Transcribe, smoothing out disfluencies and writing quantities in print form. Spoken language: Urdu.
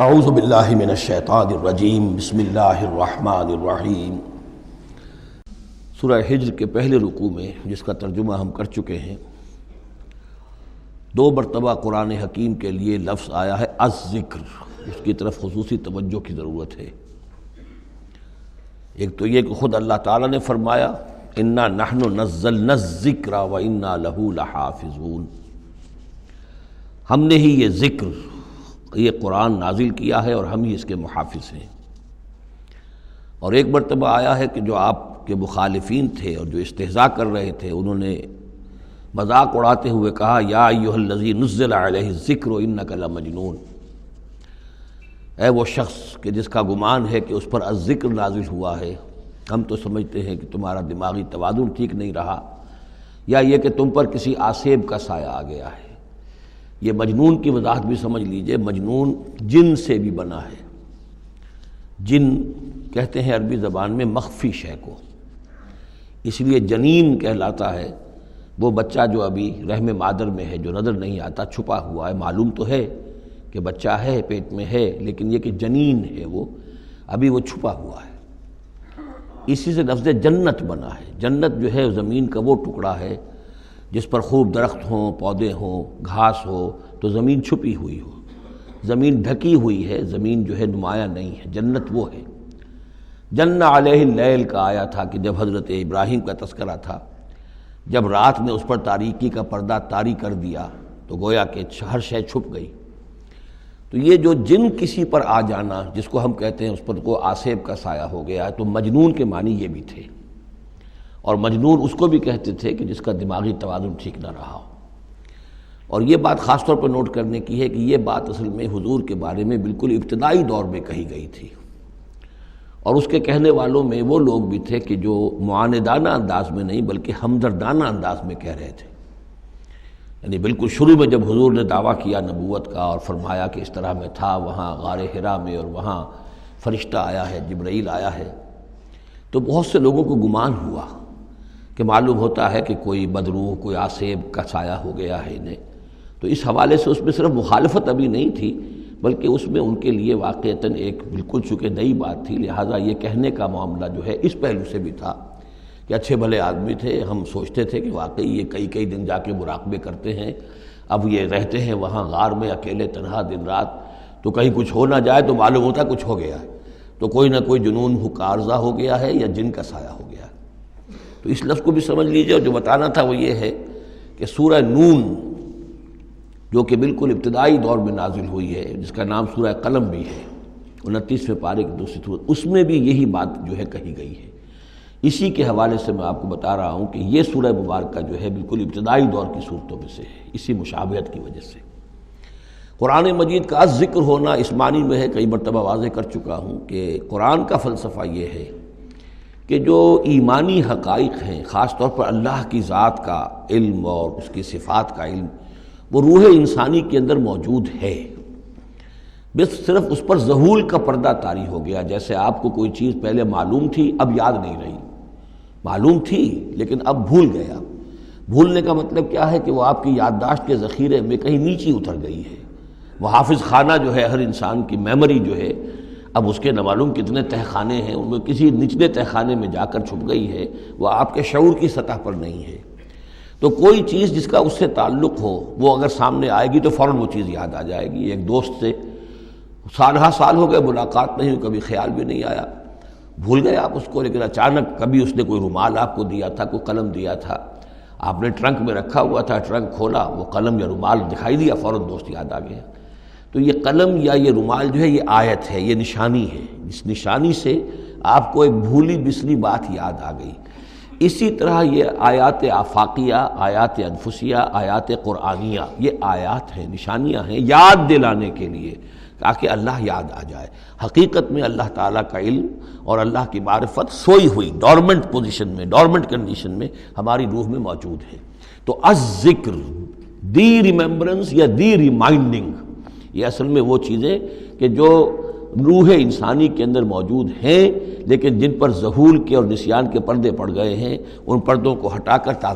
اعوذ باللہ من الشیطان الرجیم بسم اللہ الرحمن الرحیم۔ سورہ ہجر کے پہلے رکوع میں، جس کا ترجمہ ہم کر چکے ہیں، 2 مرتبہ قرآن حکیم کے لیے لفظ آیا ہے الذکر، اس کی طرف خصوصی توجہ کی ضرورت ہے۔ ایک تو یہ کہ خود اللہ تعالیٰ نے فرمایا انا نحن نزلنا الذکر وانا لہ لحافظون، ہم نے ہی یہ ذکر، یہ قرآن نازل کیا ہے اور ہم ہی اس کے محافظ ہیں۔ اور ایک مرتبہ آیا ہے کہ جو آپ کے مخالفین تھے اور جو استہزاء کر رہے تھے، انہوں نے مذاق اڑاتے ہوئے کہا یا ایھا الذی نزل علیہ الذکر انک لمجنون، اے وہ شخص کہ جس کا گمان ہے کہ اس پر الذکر نازل ہوا ہے، ہم تو سمجھتے ہیں کہ تمہارا دماغی توازن ٹھیک نہیں رہا، یا یہ کہ تم پر کسی آسیب کا سایہ آ گیا ہے۔ یہ مجنون کی وضاحت بھی سمجھ لیجئے، مجنون جن سے بھی بنا ہے۔ جن کہتے ہیں عربی زبان میں مخفی شے کو، اس لیے جنین کہلاتا ہے وہ بچہ جو ابھی رحم مادر میں ہے، جو نظر نہیں آتا، چھپا ہوا ہے، معلوم تو ہے کہ بچہ ہے، پیٹ میں ہے، لیکن یہ کہ جنین ہے، وہ ابھی وہ چھپا ہوا ہے۔ اسی سے لفظ جنت بنا ہے۔ جنت جو ہے زمین کا وہ ٹکڑا ہے جس پر خوب درخت ہوں، پودے ہوں، گھاس ہو، تو زمین چھپی ہوئی ہو، زمین ڈھکی ہوئی ہے، زمین جو ہے نمایاں نہیں ہے۔ جنت وہ ہے۔ جن علیہ اللیل کا آیا تھا کہ جب حضرت ابراہیم کا تذکرہ تھا، جب رات نے اس پر تاریکی کا پردہ طاری کر دیا تو گویا کہ ہر شے چھپ گئی۔ تو یہ جو جن کسی پر آ جانا، جس کو ہم کہتے ہیں اس پر کو آسیب کا سایہ ہو گیا، تو مجنون کے معنی یہ بھی تھے۔ اور مجنون اس کو بھی کہتے تھے کہ جس کا دماغی توازن ٹھیک نہ رہا ہو۔ اور یہ بات خاص طور پر نوٹ کرنے کی ہے کہ یہ بات اصل میں حضور کے بارے میں بالکل ابتدائی دور میں کہی گئی تھی، اور اس کے کہنے والوں میں وہ لوگ بھی تھے کہ جو معاندانہ انداز میں نہیں بلکہ ہمدردانہ انداز میں کہہ رہے تھے۔ یعنی بالکل شروع میں جب حضور نے دعویٰ کیا نبوت کا اور فرمایا کہ اس طرح میں تھا وہاں غار حرا میں، اور وہاں فرشتہ آیا ہے، جبرائیل آیا ہے، تو بہت سے لوگوں کو گمان ہوا کہ معلوم ہوتا ہے کہ کوئی بدروح، کوئی آسیب کا سایہ ہو گیا ہے انہیں۔ تو اس حوالے سے اس میں صرف مخالفت ابھی نہیں تھی، بلکہ اس میں ان کے لیے واقعتاً ایک بالکل چونکہ نئی بات تھی، لہٰذا یہ کہنے کا معاملہ جو ہے اس پہلو سے بھی تھا کہ اچھے بھلے آدمی تھے، ہم سوچتے تھے کہ واقعی یہ کئی دن جا کے مراقبے کرتے ہیں، اب یہ رہتے ہیں وہاں غار میں اکیلے تنہا دن رات، تو کہیں کچھ ہو نہ جائے تو معلوم ہوتا کچھ ہو گیا ہے، تو کوئی نہ کوئی جنون کا عارضہ ہو گیا ہے یا جن کا سایہ ہو گیا ہے۔ تو اس لفظ کو بھی سمجھ لیجئے، اور جو بتانا تھا وہ یہ ہے کہ سورہ نون جو کہ بالکل ابتدائی دور میں نازل ہوئی ہے، جس کا نام سورہ قلم بھی ہے، 29ویں پارے کی دوسری سورت، اس میں بھی یہی بات جو ہے کہی گئی ہے۔ اسی کے حوالے سے میں آپ کو بتا رہا ہوں کہ یہ سورہ مبارکہ جو ہے بالکل ابتدائی دور کی صورتوں میں سے ہے، اسی مشابہت کی وجہ سے۔ قرآن مجید کا ذکر ہونا اس معنی میں ہے، کئی مرتبہ واضح کر چکا ہوں کہ قرآن کا فلسفہ یہ ہے کہ جو ایمانی حقائق ہیں، خاص طور پر اللہ کی ذات کا علم اور اس کی صفات کا علم، وہ روح انسانی کے اندر موجود ہے، بس صرف اس پر ظہول کا پردہ طاری ہو گیا۔ جیسے آپ کو کوئی چیز پہلے معلوم تھی، اب یاد نہیں رہی، معلوم تھی لیکن اب بھول گیا۔ بھولنے کا مطلب کیا ہے کہ وہ آپ کی یادداشت کے ذخیرے میں کہیں نیچی اتر گئی ہے۔ وہ حافظ خانہ جو ہے، ہر انسان کی میموری جو ہے، اب اس کے نہ معلوم کتنے تہہ خانے ہیں، ان میں کسی نچلے تہہ خانے میں جا کر چھپ گئی ہے، وہ آپ کے شعور کی سطح پر نہیں ہے۔ تو کوئی چیز جس کا اس سے تعلق ہو، وہ اگر سامنے آئے گی تو فوراً وہ چیز یاد آ جائے گی۔ ایک دوست سے سالہ سال ہو گئے ملاقات نہیں ہوئی، کبھی خیال بھی نہیں آیا، بھول گئے آپ اس کو، لیکن اچانک کبھی اس نے کوئی رومال آپ کو دیا تھا، کوئی قلم دیا تھا، آپ نے ٹرنک میں رکھا ہوا تھا، ٹرنک کھولا، وہ قلم یا رومال دکھائی دیا، فوراً دوست یاد آ گیا۔ تو یہ قلم یا یہ رومال جو ہے یہ آیت ہے، یہ نشانی ہے، اس نشانی سے آپ کو ایک بھولی بسری بات یاد آ گئی۔ اسی طرح یہ آیات آفاقیہ، آیات انفسیہ، آیات قرآنیہ، یہ آیات ہیں، نشانیاں ہیں یاد دلانے کے لیے، تاکہ اللہ یاد آ جائے۔ حقیقت میں اللہ تعالیٰ کا علم اور اللہ کی معرفت سوئی ہوئی ڈورمنٹ پوزیشن میں، ڈورمنٹ کنڈیشن میں ہماری روح میں موجود ہے۔ تو الذکر، دی ریممبرنس یا دی ریمائنڈنگ، یہ اصل میں وہ چیزیں کہ جو روح انسانی کے اندر موجود ہیں، لیکن جن پر ظہول کے اور نسیان کے پردے پڑ گئے ہیں، ان پردوں کو ہٹا کر تازہ